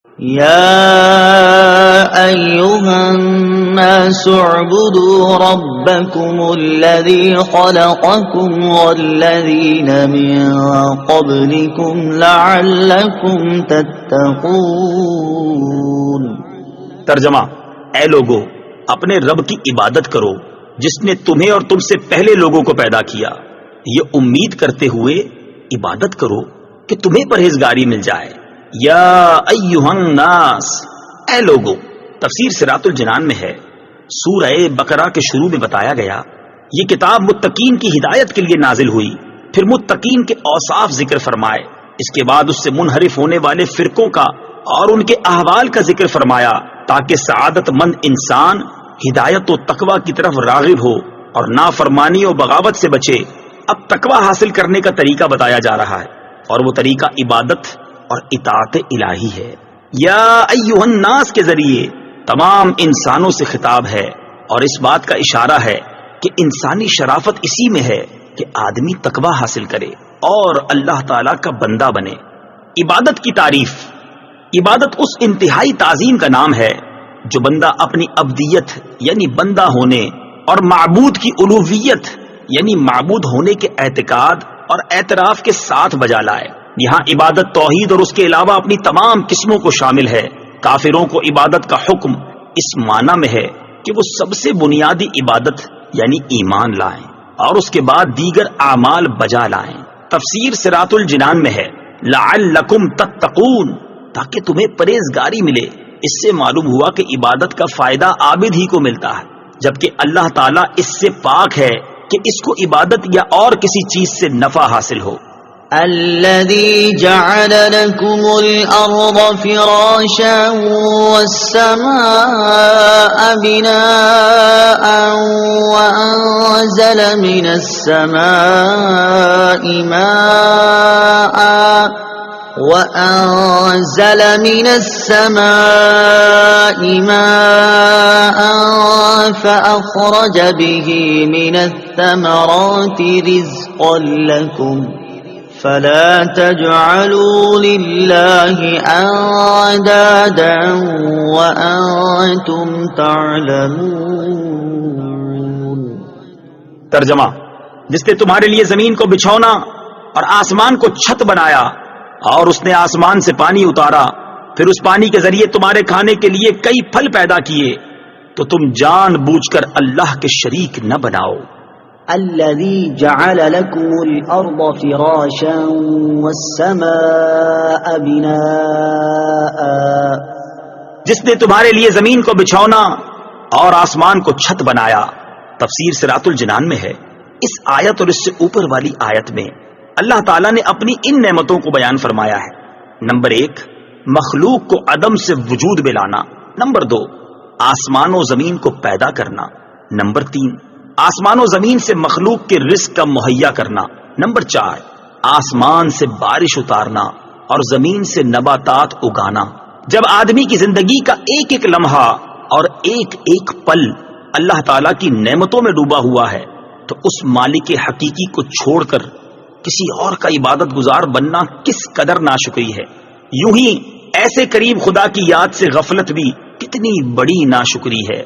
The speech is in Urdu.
يا أيها الناس اعبدوا ربكم الذي خلقكم والذين من قبلكم لعلكم تتقون۔ ترجمہ: اے لوگو، اپنے رب کی عبادت کرو جس نے تمہیں اور تم سے پہلے لوگوں کو پیدا کیا، یہ امید کرتے ہوئے عبادت کرو کہ تمہیں پرہیزگاری مل جائے۔ یا ایہا الناس، اے لوگو، تفسیر صراط الجنان میں ہے۔ سورہ بقرہ کے شروع میں بتایا گیا یہ کتاب متقین کی ہدایت کے لیے نازل ہوئی، پھر متقین کے اوصاف ذکر فرمائے، اس کے بعد اس سے منحرف ہونے والے فرقوں کا اور ان کے احوال کا ذکر فرمایا تاکہ سعادت مند انسان ہدایت و تقوی کی طرف راغب ہو اور نافرمانی و بغاوت سے بچے۔ اب تقوی حاصل کرنے کا طریقہ بتایا جا رہا ہے، اور وہ طریقہ عبادت اور اطاعت الہی ہے۔ یا ایھا الناس کے ذریعے تمام انسانوں سے خطاب ہے، اور اس بات کا اشارہ ہے کہ انسانی شرافت اسی میں ہے کہ آدمی تقوی حاصل کرے اور اللہ تعالی کا بندہ بنے۔ عبادت کی تعریف: عبادت اس انتہائی تعظیم کا نام ہے جو بندہ اپنی عبدیت یعنی بندہ ہونے اور معبود کی الوہیت یعنی معبود ہونے کے اعتقاد اور اعتراف کے ساتھ بجا لائے۔ یہاں عبادت توحید اور اس کے علاوہ اپنی تمام قسموں کو شامل ہے۔ کافروں کو عبادت کا حکم اس معنی میں ہے کہ وہ سب سے بنیادی عبادت یعنی ایمان لائیں اور اس کے بعد دیگر اعمال بجا لائیں۔ تفسیر صراط الجنان میں ہے لعلکم تتقون، تاکہ تمہیں پرہیزگاری ملے۔ اس سے معلوم ہوا کہ عبادت کا فائدہ عابد ہی کو ملتا ہے، جبکہ اللہ تعالیٰ اس سے پاک ہے کہ اس کو عبادت یا اور کسی چیز سے نفع حاصل ہو۔ الذي جعل لكم الأرض فراشا والسماء بناء وأنزل من السماء ماء فأخرج به من الثمرات رزقا لكم فلا تجعلوا لله أندادا وأنتم تعلمون۔ ترجمہ: جس نے تمہارے لیے زمین کو بچھونا اور آسمان کو چھت بنایا، اور اس نے آسمان سے پانی اتارا، پھر اس پانی کے ذریعے تمہارے کھانے کے لیے کئی پھل پیدا کیے، تو تم جان بوجھ کر اللہ کے شریک نہ بناؤ۔ الذي جعل لكم الأرض فراشا والسماء بناء، جس نے تمہارے لیے زمین کو بچھونا اور آسمان کو چھت بنایا۔ تفسیر صراط الجنان میں ہے اس آیت اور اس سے اوپر والی آیت میں اللہ تعالیٰ نے اپنی ان نعمتوں کو بیان فرمایا ہے۔ نمبر 1، مخلوق کو عدم سے وجود میں لانا۔ نمبر 2، آسمان و زمین کو پیدا کرنا۔ نمبر 3، آسمان و زمین سے مخلوق کے رزق کا مہیا کرنا۔ نمبر 4، آسمان سے بارش اتارنا اور زمین سے نباتات اگانا۔ جب آدمی کی زندگی کا ایک ایک لمحہ اور ایک ایک پل اللہ تعالیٰ کی نعمتوں میں ڈوبا ہوا ہے تو اس مالک حقیقی کو چھوڑ کر کسی اور کا عبادت گزار بننا کس قدر ناشکری ہے۔ یوں ہی ایسے قریب خدا کی یاد سے غفلت بھی کتنی بڑی ناشکری ہے۔